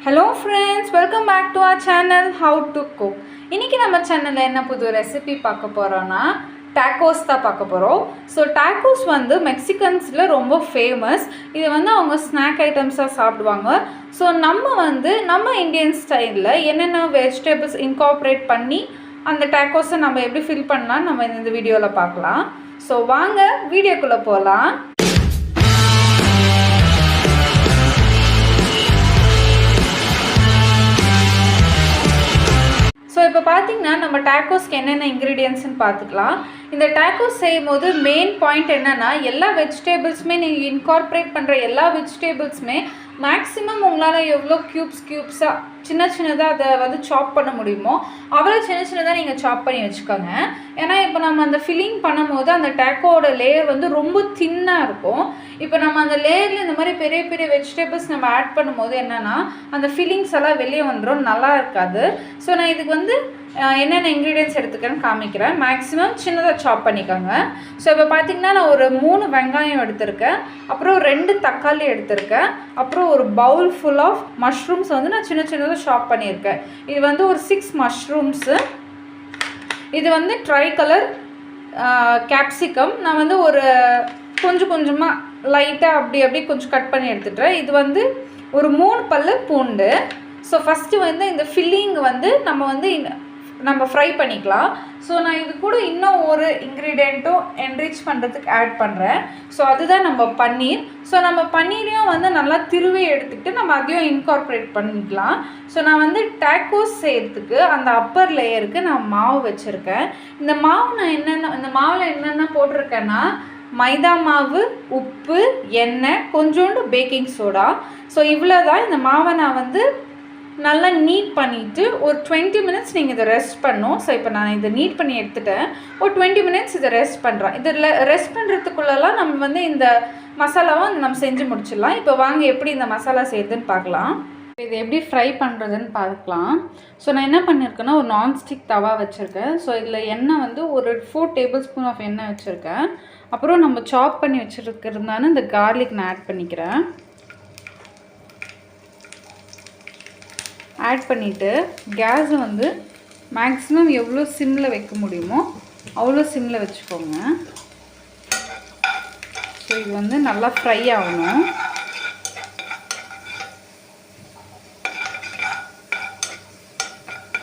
Hello friends, welcome back to our channel How to Cook. இன்னைக்கு நம்ம சேனல்ல என்ன புது ரெசிபி பார்க்க போறோம்னா tacos தான் பார்க்க போறோம். ஸோ tacos வந்து மெக்சிகன்ஸ்ல ரொம்ப ஃபேமஸ். இது வந்து அவங்க ஸ்நாக் ஐட்டம்ஸா சாப்பிடுவாங்க. ஸோ நம்ம இந்தியன் ஸ்டைலில் என்னென்ன வெஜிடபிள்ஸ் இன்கார்பரேட் பண்ணி அந்த tacos-ஐ நம்ம எப்படி ஃபில் பண்ணலாம் நம்ம இந்த வீடியோவில் பார்க்கலாம். ஸோ வாங்க வீடியோக்குள்ளே போகலாம். ஸோ இப்போ பார்த்தீங்கன்னா நம்ம டேக்கோஸ்க்கு என்னென்ன இன்க்ரீடியன்ட்ஸ்னு பார்த்துக்கலாம். இந்த டேக்கோஸ் செய்யும் போது மெயின் பாயிண்ட் என்னென்னா எல்லா வெஜிடேபிள்ஸுமே நீங்கள் இன்கார்பரேட் பண்ணுற எல்லா வெஜிடேபிள்ஸுமே மேக்ஸிமம் உங்களால் எவ்வளோ க்யூப்ஸாக சின்னதாக அதை வந்து சாப் பண்ண முடியுமோ அவ்வளோ சின்னதாக நீங்கள் சாப் பண்ணி வச்சுக்கோங்க. ஏன்னா இப்போ நம்ம அந்த ஃபில்லிங் பண்ணும்போது அந்த டேக்கோட லேயர் வந்து ரொம்ப தின்னாக இருக்கும். இப்போ நம்ம அந்த லேயரில் இந்த மாதிரி பெரிய பெரிய வெஜிடபிள்ஸ் நம்ம ஆட் பண்ணும்போது என்னென்னா அந்த ஃபில்லிங்ஸ் எல்லாம் வெளியே வந்துடும், நல்லா இருக்காது. ஸோ நான் இதுக்கு வந்து என்னென்ன இன்க்ரீடியன்ட்ஸ் எடுத்துக்கிறேன்னு காமிக்கிறேன். மேக்ஸிமம் சின்னதாக சாப் பண்ணிக்கோங்க. ஸோ இப்போ பார்த்திங்கன்னா நான் ஒரு 3 வெங்காயம் எடுத்திருக்கேன், அப்புறம் 2 தக்காளி எடுத்திருக்கேன், அப்புறம் ஒரு பவுல் ஃபுல் ஆஃப் மஷ்ரூம்ஸ் வந்து நான் சின்னதாக சாப் பண்ணியிருக்கேன். இது வந்து ஒரு 6 மஷ்ரூம்ஸு. இது வந்து ட்ரை கலர் கேப்சிகம். நான் வந்து ஒரு கொஞ்சமாக லைட்டாக அப்படி கொஞ்சம் கட் பண்ணி எடுத்துட்டேன். இது வந்து ஒரு 3 பல்லு பூண்டு. ஸோ ஃபஸ்ட்டு வந்து இந்த ஃபில்லிங் வந்து நம்ம ஃப்ரை பண்ணிக்கலாம். ஸோ நான் இது கூட இன்னும் ஒரு இன்க்ரீடியண்ட்டும் என்ரிச் பண்ணுறதுக்கு ஆட் பண்ணுறேன். ஸோ அதுதான் நம்ம பன்னீர். ஸோ நம்ம பன்னீரையும் வந்து நல்லா திருவி எடுத்துக்கிட்டு நம்ம அதையும் இன்கார்பரேட் பண்ணிக்கலாம். ஸோ நான் வந்து டேக்கோஸ் செய்கிறதுக்கு அந்த அப்பர் லேயருக்கு நான் மாவு வச்சுருக்கேன். இந்த மாவில் என்னென்ன போட்டிருக்கேன்னா மைதா மாவு, உப்பு, எண்ணெய், கொஞ்சோண்டு பேக்கிங் சோடா. ஸோ இவ்வளோ தான். இந்த மாவை நான் வந்து நல்லா நீட் பண்ணிவிட்டு ஒரு 20 மினிட்ஸ் நீங்கள் இதை ரெஸ்ட் பண்ணணும். ஸோ இப்போ நான் இதை நீட் பண்ணி எடுத்துட்டேன். ஒரு 20 மினிட்ஸ் இதை ரெஸ்ட் பண்ணுறேன். இதில் ரெஸ்ட் பண்ணுறதுக்குள்ளெல்லாம் நம்ம வந்து இந்த மசாலாவை நம்ம செஞ்சு முடிச்சிடலாம். இப்போ வாங்க எப்படி இந்த மசாலா செய்யுதுன்னு பார்க்கலாம். இதை எப்படி ஃப்ரை பண்ணுறதுன்னு பார்க்கலாம். ஸோ நான் என்ன பண்ணியிருக்கேன்னா ஒரு நான்ஸ்டிக் தவா வச்சுருக்கேன். ஸோ இதில் எண்ணெய் வந்து ஒரு 4 டேபிள் ஸ்பூன் ஆஃப் எண்ணெய் வச்சுருக்கேன். அப்புறம் நம்ம சாப் பண்ணி வச்சுருக்கிறதுனால இந்த கார்லிக் நான் ஆட் பண்ணிக்கிறேன். ஆட் பண்ணிவிட்டு கேஸை வந்து மேக்ஸிமம் எவ்வளோ சிம்மில் வைக்க முடியுமோ அவ்வளோ சிம்மில் வச்சுக்கோங்க. ஸோ இது வந்து நல்லா ஃப்ரை ஆகணும்.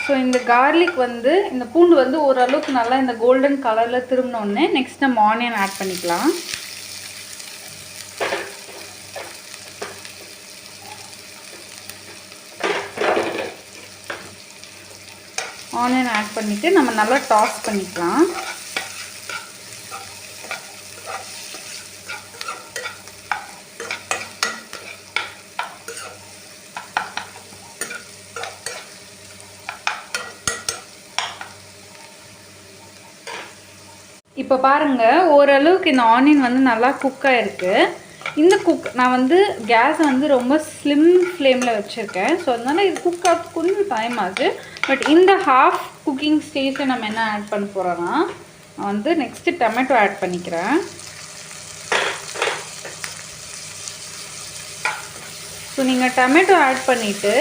ஸோ இந்த கார்லிக் வந்து இந்த பூண்டு வந்து ஓரளவுக்கு நல்லா இந்த கோல்டன் கலரில் திரும்பினோடனே நெக்ஸ்ட் நம்ம ஆனியன் ஆட் பண்ணிக்கலாம். ஆனியன் ஆட் பண்ணிவிட்டு நம்ம நல்லா டாஸ் பண்ணிக்கலாம். இப்போ பாருங்கள் ஓரளவுக்கு இந்த ஆனியன் வந்து நல்லா குக் ஆகிருக்கு. நான் வந்து கேஸை வந்து ரொம்ப ஸ்லிம் ஃப்ளேமில் வச்சுருக்கேன். ஸோ அதனால் இது குக் ஆக கொஞ்சம் டைம் ஆகுது. பட் இந்த ஹாஃப் குக்கிங் ஸ்டேஜில் நம்ம என்ன ஆட் பண்ண போகிறோன்னா நான் வந்து நெக்ஸ்ட்டு டொமேட்டோ ஆட் பண்ணிக்கிறேன். ஸோ நீங்கள் டொமேட்டோ ஆட் பண்ணிவிட்டு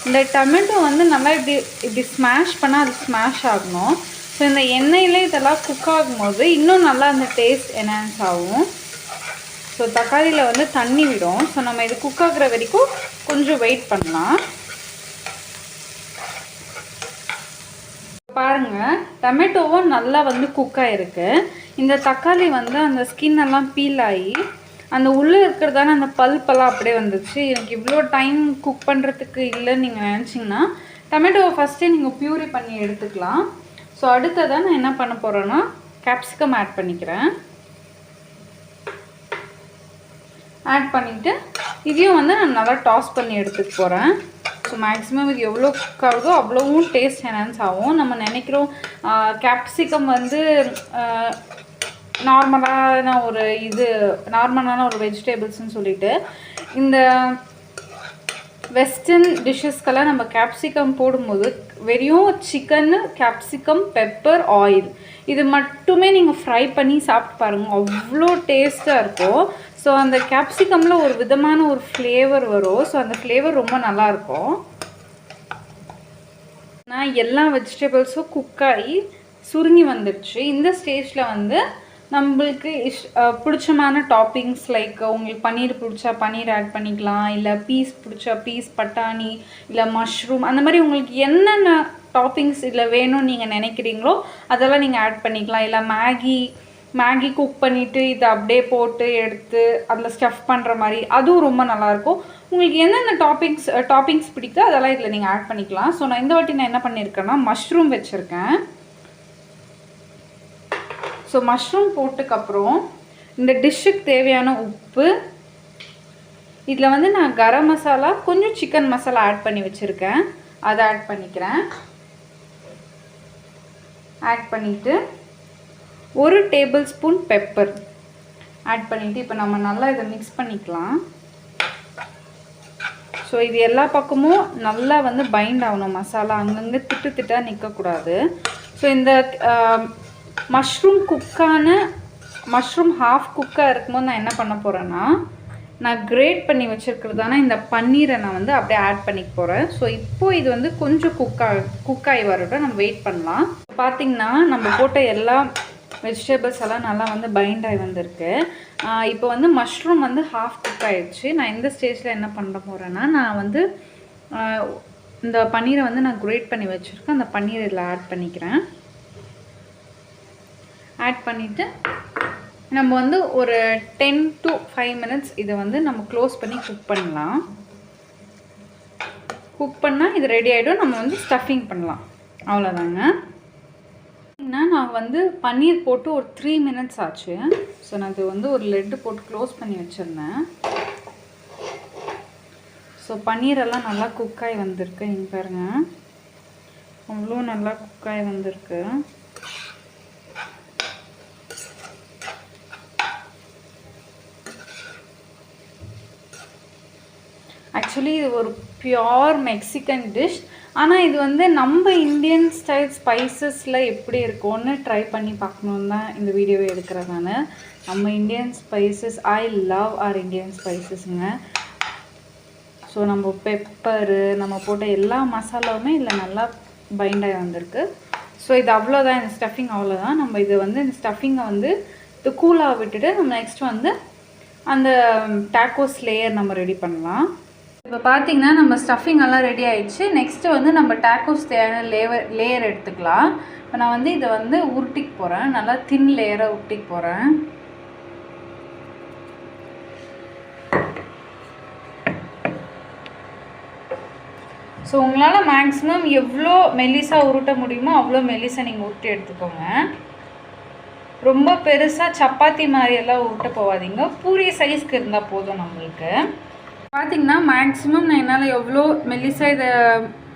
இந்த டொமேட்டோ வந்து நல்லா இப்படி ஸ்மாஷ் பண்ணால் அது ஸ்மாஷ் ஆகணும். ஸோ இந்த எண்ணெயிலே இதெல்லாம் குக் ஆகும்போது இன்னும் நல்லா அந்த டேஸ்ட் என்ஹான்ஸ் ஆகும். ஸோ தக்காளியில் வந்து தண்ணி விடும். ஸோ நம்ம இது குக் ஆகுற வரைக்கும் கொஞ்சம் வெயிட் பண்ணலாம். பாருங்கள் டொமேட்டோவும் நல்லா வந்து குக் ஆகிருக்கு. இந்த தக்காளி வந்து அந்த ஸ்கின் எல்லாம் பீல் ஆகி அந்த உள்ளே இருக்கிறதான அந்த பல்பெல்லாம் அப்படியே வந்துச்சு. எனக்கு இவ்வளோ டைம் குக் பண்ணுறதுக்கு இல்லைன்னு நீங்கள் நினச்சிங்கன்னா டொமேட்டோவை ஃபஸ்ட்டே நீங்கள் பியூரி பண்ணி எடுத்துக்கலாம். ஸோ அடுத்ததாக நான் என்ன பண்ண போகிறேன்னா கேப்சிகம் ஆட் பண்ணிக்கிறேன். ஆட் பண்ணிவிட்டு இதையும் வந்து நான் நல்லா டாஸ் பண்ணி எடுத்துக்க போகிறேன். ஸோ மேக்ஸிமம் இது எவ்வளோ குக் ஆகுதோ அவ்வளோவும் டேஸ்ட் என்ஹான்ஸ் ஆகும். நம்ம நினைக்கிறோம் கேப்சிகம் வந்து நார்மலான ஒரு வெஜிடபிள்ஸ்ன்னு சொல்லிட்டு இந்த வெஸ்டர்ன் டிஷ்ஷஸ்க்கெல்லாம் நம்ம கேப்சிகம் போடும்போது வெறும் சிக்கன், கேப்சிகம், பெப்பர், ஆயில் இது மட்டுமே நீங்கள் ஃப்ரை பண்ணி சாப்பிட்டு பாருங்கள், அவ்வளோ டேஸ்ட்டாக இருக்கும். ஸோ அந்த கேப்சிகமில் ஒரு விதமான ஒரு ஃப்ளேவர் வரும். ஸோ அந்த ஃப்ளேவர் ரொம்ப நல்லாயிருக்கும். நான் எல்லா வெஜிடபிள்ஸும் குக்காகி சுருங்கி வந்துடுச்சு. இந்த ஸ்டேஜில் வந்து நம்மளுக்கு பிடிச்சமான டாப்பிங்ஸ் லைக் உங்களுக்கு பன்னீர் பிடிச்சா பன்னீர் ஆட் பண்ணிக்கலாம், இல்லை பீஸ் பிடிச்சா பீஸ், பட்டாணி, இல்லை மஷ்ரூம், அந்த மாதிரி உங்களுக்கு என்னென்ன டாப்பிங்ஸ் இதில் வேணும்னு நீங்கள் நினைக்கிறீங்களோ அதெல்லாம் நீங்கள் ஆட் பண்ணிக்கலாம். இல்லை மேகி குக் பண்ணிவிட்டு இதை அப்படியே போட்டு எடுத்து அதில் ஸ்டஃப் பண்ணுற மாதிரி அதுவும் ரொம்ப நல்லாயிருக்கும். உங்களுக்கு என்னென்ன டாப்பிங்ஸ் பிடிக்குதோ அதெல்லாம் இதில் நீங்கள் ஆட் பண்ணிக்கலாம். ஸோ நான் இந்த வாட்டி நான் என்ன பண்ணியிருக்கேன்னா மஷ்ரூம் வச்சுருக்கேன். ஸோ மஷ்ரூம் போட்டுக்கப்புறம் இந்த டிஷ்ஷுக்கு தேவையான உப்பு, இதில் வந்து நான் கரம் மசாலா கொஞ்சம் சிக்கன் மசாலா ஆட் பண்ணி வச்சுருக்கேன், அதை ஆட் பண்ணிக்கிறேன். ஆட் பண்ணிவிட்டு 1 டேபிள் ஸ்பூன் பெப்பர் ஆட் பண்ணிவிட்டு இப்போ நம்ம நல்லா இதை மிக்ஸ் பண்ணிக்கலாம். ஸோ இது எல்லா பக்கமும் நல்லா வந்து பைண்ட் ஆகணும், மசாலா அங்கங்கே திட்டாக நிற்கக்கூடாது. ஸோ இந்த மஷ்ரூம் ஹாஃப் குக்காக இருக்கும்போது நான் என்ன பண்ண போகிறேன்னா நான் கிரேட் பண்ணி வச்சுருக்கிறதான இந்த பன்னீரை நான் வந்து அப்படியே ஆட் பண்ணிக்க போகிறேன். ஸோ இப்போது இது வந்து கொஞ்சம் குக்காகி வரட்டும், நம்ம வெயிட் பண்ணலாம். பார்த்திங்கன்னா நம்ம போட்ட எல்லா வெஜிடபிள்ஸ் எல்லாம் நல்லா வந்து பைண்ட் ஆகி வந்திருக்கு. இப்போ வந்து மஷ்ரூம் வந்து ஹாஃப் குக் ஆகிடுச்சு. நான் இந்த ஸ்டேஜில் என்ன பண்ண போகிறேன்னா நான் வந்து இந்த பன்னீரை வந்து நான் கிரேட் பண்ணி வச்சுருக்கேன், அந்த பன்னீர் இதில் ஆட் பண்ணிக்கிறேன். ஆட் பண்ணிவிட்டு நம்ம வந்து ஒரு 10 to 5 minutes இதை வந்து நம்ம க்ளோஸ் பண்ணி குக் பண்ணலாம். குக் பண்ணால் இது ரெடி ஆகிடும். நம்ம வந்து ஸ்டஃபிங் பண்ணலாம், அவ்வளோதாங்க. நான் வந்து பன்னீர் போட்டு ஒரு 3 minutes ஆச்சு. ஸோ நான் இது வந்து ஒரு லெட்டு போட்டு க்ளோஸ் பண்ணி வச்சுருந்தேன். ஸோ பன்னீரெல்லாம் நல்லா குக்காகி வந்திருக்கு. இங்கே பாருங்கள், அவ்வளோ நல்லா குக்காகி வந்திருக்கு. ஆக்சுவலி இது ஒரு பியோர் மெக்சிகன் டிஷ். ஆனால் இது வந்து நம்ம இந்தியன் ஸ்டைல் ஸ்பைசஸில் எப்படி இருக்கும்னு ட்ரை பண்ணி பார்க்கணுன்னு தான் இந்த வீடியோவை எடுக்கிறேன் நான். நம்ம Indian spices, I love our Indian ஸ்பைசஸுங்க. ஸோ நம்ம பெப்பரு, நம்ம போட்ட எல்லா மசாலாவுமே இதில் நல்லா பைண்ட் ஆகி வந்திருக்கு. ஸோ இது அவ்வளோதான், இந்த ஸ்டஃபிங் அவ்வளோதான். நம்ம இது வந்து இந்த ஸ்டஃபிங்கை வந்து இது கூலாக விட்டுட்டு நம்ம நெக்ஸ்ட் வந்து அந்த டாக்கோஸ் லேயர் நம்ம ரெடி பண்ணலாம். இப்போ பார்த்திங்கன்னா நம்ம ஸ்டஃபிங் எல்லாம் ரெடி ஆகிடுச்சு. நெக்ஸ்ட்டு வந்து நம்ம டாக்கோஸ் தேவையான லேயர் எடுத்துக்கலாம். இப்போ நான் வந்து இதை வந்து உருட்டிக்கு போகிறேன், நல்லா தின் லேயரை உருட்டிக்கு போகிறேன். ஸோ உங்களால் மேக்ஸிமம் எவ்வளோ மெல்லிசாக உருட்ட முடியுமோ அவ்வளோ மெல்லிசாக நீங்கள் உருட்டி எடுத்துக்கோங்க. ரொம்ப பெருசாக சப்பாத்தி மாதிரியெல்லாம் உருட்ட போகாதீங்க, பூரி சைஸ்க்கு இருந்தால் போதும் நம்மளுக்கு. பார்த்திங்கன்னா மேக்ஸிமம் நான் என்னால் எவ்வளோ மெல்லிசாக இதை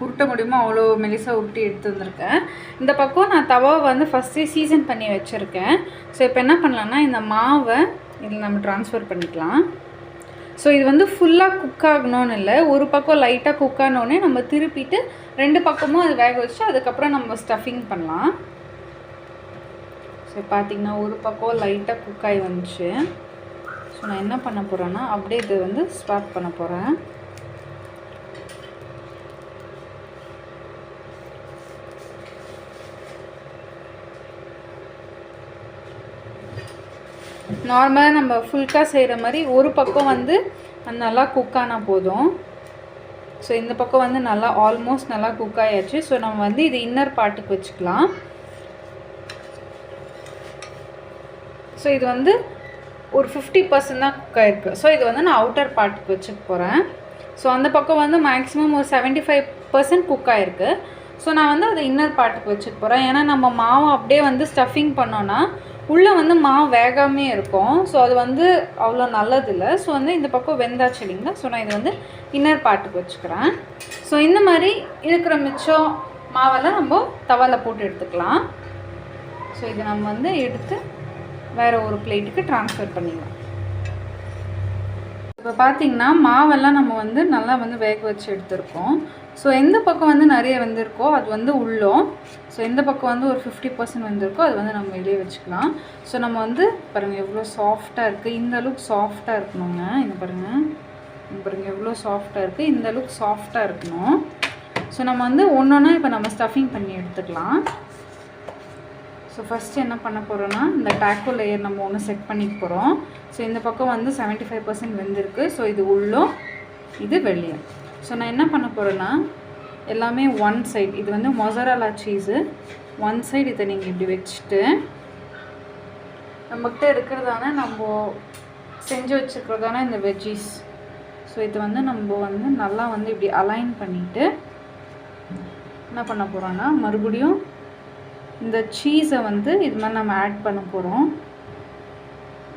உருட்ட முடியுமோ அவ்வளோ மெல்லிசாக உருட்டி எடுத்து வந்திருக்கேன். இந்த பக்கம் நான் தவாவை வந்து ஃபஸ்ட்டே சீசன் பண்ணி வச்சுருக்கேன். ஸோ இப்போ என்ன பண்ணலான்னா இந்த மாவை இதில் நம்ம ட்ரான்ஸ்ஃபர் பண்ணிக்கலாம். ஸோ இது வந்து ஃபுல்லாக குக் ஆகணும்னு இல்லை, ஒரு பக்கம் லைட்டாக குக் ஆனோடனே நம்ம திருப்பிட்டு 2 பக்கமும் அது வேக வச்சு அதுக்கப்புறம் நம்ம ஸ்டஃபிங் பண்ணலாம். ஸோ பார்த்திங்கன்னா ஒரு பக்கம் லைட்டாக குக் ஆகி வந்துச்சு. ஸோ நான் என்ன பண்ண போகிறேன்னா அப்படியே இதை வந்து ஸ்வாப் பண்ண போகிறேன். நார்மலாக நம்ம ஃபுல்காக செய்கிற மாதிரி ஒரு பக்கம் வந்து நல்லா குக் ஆனால் போதும். ஸோ இந்த பக்கம் வந்து நல்லா ஆல்மோஸ்ட் நல்லா குக் ஆகிடுச்சு. ஸோ நம்ம வந்து இது இன்னர் பார்ட்டுக்கு வச்சுக்கலாம். ஸோ இது வந்து ஒரு 50% தான் குக் ஆகிருக்கு. ஸோ இது வந்து நான் அவுட்டர் பார்ட்டுக்கு வச்சுக்க போகிறேன். ஸோ அந்த பக்கம் வந்து மேக்ஸிமம் ஒரு 75% குக் ஆகிருக்கு. ஸோ நான் வந்து அதை இன்னர் பார்ட்டுக்கு வச்சுக்க போகிறேன். ஏன்னா நம்ம மாவை அப்படியே வந்து ஸ்டஃபிங் பண்ணோன்னா உள்ளே வந்து மாவு வேகாமே இருக்கும். ஸோ அது வந்து அவ்வளோ நல்லதில்லை. ஸோ வந்து இந்த பக்கம் வெந்தாச்சு இல்லைங்களா. ஸோ நான் இது வந்து இன்னர் பார்ட்டுக்கு வச்சுக்கிறேன். ஸோ இந்த மாதிரி இருக்கிற மிச்சம் மாவெல்லாம் நம்ம தவாவில் போட்டு எடுத்துக்கலாம். ஸோ இதை நம்ம வந்து எடுத்து வேறு ஒரு பிளேட்டுக்கு ட்ரான்ஸ்ஃபர் பண்ணிடலாம். இப்போ பார்த்தீங்கன்னா மாவெல்லாம் நம்ம வந்து நல்லா வந்து வேக வச்சு எடுத்துருக்கோம். ஸோ எந்த பக்கம் வந்து நிறைய வெந்திருக்கோ அது வந்து உள்ளோம், ஸோ எந்த பக்கம் வந்து ஒரு 50% வெந்திருக்கோ அது வந்து நம்ம வெளியே வச்சுக்கலாம். ஸோ நம்ம வந்து பாருங்கள் எவ்வளோ சாஃப்டாக இருக்குது, இந்த அளவுக்கு சாஃப்டாக இருக்கணுங்க. இந்த பாருங்கள் எவ்வளோ சாஃப்டாக இருக்குது, இந்த அளவுக்கு சாஃப்டாக இருக்கணும். ஸோ நம்ம வந்து ஒன்றா இப்போ நம்ம ஸ்டஃபிங் பண்ணி எடுத்துக்கலாம். ஸோ ஃபஸ்ட்டு என்ன பண்ண போகிறோன்னா இந்த டாக்கோ லேயர் நம்ம ஒன்று செட் பண்ணிக்க போகிறோம். ஸோ இந்த பக்கம் வந்து 75% வெந்திருக்கு. ஸோ இது உள்ளும் இது வெளியே. ஸோ நான் என்ன பண்ண போகிறேன்னா எல்லாமே ஒன் சைடு, இது வந்து மொசரல்லா சீஸு, ஒன் சைடு இதை நீங்கள் இப்படி வச்சுட்டு நம்மக்கிட்ட இருக்கிறதான நம்ம செஞ்சு வச்சுருக்கிறதான இந்த வெஜ்ஜீஸ், ஸோ இது வந்து நம்ம வந்து நல்லா வந்து இப்படி அலைன் பண்ணிவிட்டு என்ன பண்ண போகிறோன்னா மறுபடியும் இந்த சீஸை வந்து இது மாதிரி நம்ம ஆட் பண்ண போகிறோம்.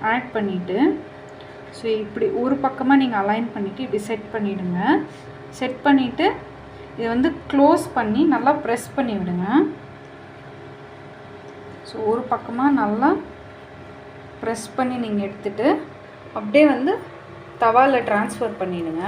ஆட் பண்ணிவிட்டு ஸோ இப்படி ஒரு பக்கமாக நீங்கள் அலைன் பண்ணிவிட்டு இப்படி செட் பண்ணிவிடுங்க. செட் பண்ணிவிட்டு இதை வந்து க்ளோஸ் பண்ணி நல்லா ப்ரெஸ் பண்ணி விடுங்க. ஸோ ஒரு பக்கமாக நல்லா ப்ரெஸ் பண்ணி நீங்கள் எடுத்துகிட்டு அப்படியே வந்து தவாவில் ட்ரான்ஸ்ஃபர் பண்ணிவிடுங்க.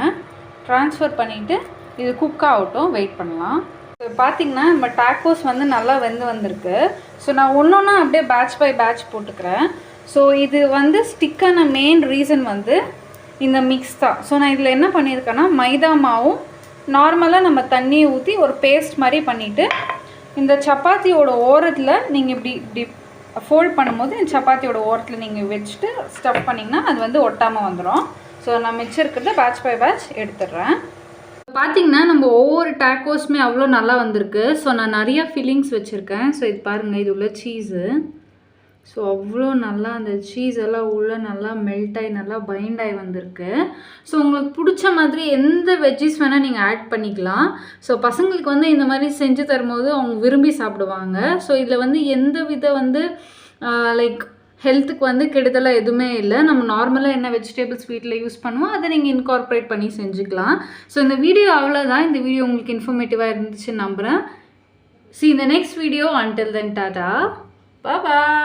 ட்ரான்ஸ்ஃபர் பண்ணிவிட்டு இது குக் ஆகட்டும், வெயிட் பண்ணலாம். இப்போ பார்த்திங்கன்னா நம்ம டாக்கோஸ் வந்து நல்லா வெந்து வந்திருக்கு. ஸோ நான் ஒன்றா அப்படியே பேட்ச் பை பேட்ச் போட்டுக்கிறேன். ஸோ இது வந்து ஸ்டிக்கான மெயின் ரீசன் வந்து இந்த மிக்ஸ் தான். ஸோ நான் இதில் என்ன பண்ணியிருக்கேன்னா மைதா மாவும் நார்மலாக நம்ம தண்ணியை ஊற்றி ஒரு பேஸ்ட் மாதிரி பண்ணிவிட்டு இந்த சப்பாத்தியோட ஓரத்தில் நீங்கள் இப்படி ஃபோல்ட் பண்ணும்போது இந்த சப்பாத்தியோட ஓரத்தில் நீங்கள் வச்சுட்டு ஸ்டஃப் பண்ணிங்கன்னா அது வந்து ஒட்டாமல் வந்துடும். ஸோ நான் மிச்சம் இருக்கிறத பேட்ச் பை பேட்ச் எடுத்துடுறேன். பார்த்திங்கன்னா நம்ம ஒவ்வொரு டாக்கோஸுமே அவ்வளோ நல்லா வந்திருக்கு. ஸோ நான் நிறையா ஃபில்லிங்ஸ் வச்சுருக்கேன். ஸோ இது பாருங்கள், இது உள்ள சீஸு. ஸோ அவ்வளோ நல்லா அந்த சீஸ் எல்லாம் உள்ளே நல்லா மெல்ட் ஆகி நல்லா பைண்ட் ஆகி வந்திருக்கு. ஸோ உங்களுக்கு பிடிச்ச மாதிரி எந்த வெஜ்ஜீஸ் வேணால் நீங்கள் ஆட் பண்ணிக்கலாம். ஸோ பசங்களுக்கு வந்து இந்த மாதிரி செஞ்சு தரும்போது அவங்க விரும்பி சாப்பிடுவாங்க. ஸோ இதில் வந்து எந்த வித வந்து லைக் ஹெல்த்துக்கு வந்து கெடுதலாக எதுவுமே இல்லை. நம்ம நார்மலாக என்ன வெஜிடபிள்ஸ் வீட்டில் யூஸ் பண்ணுவோம் அதை நீங்கள் இன்கார்பரேட் பண்ணி செஞ்சுக்கலாம். ஸோ இந்த வீடியோ அவ்வளோதான். இந்த வீடியோ உங்களுக்கு இன்ஃபர்மேட்டிவாக இருந்துச்சுன்னு நம்புகிறேன். See you in the next video. Until then, tata. Bye bye.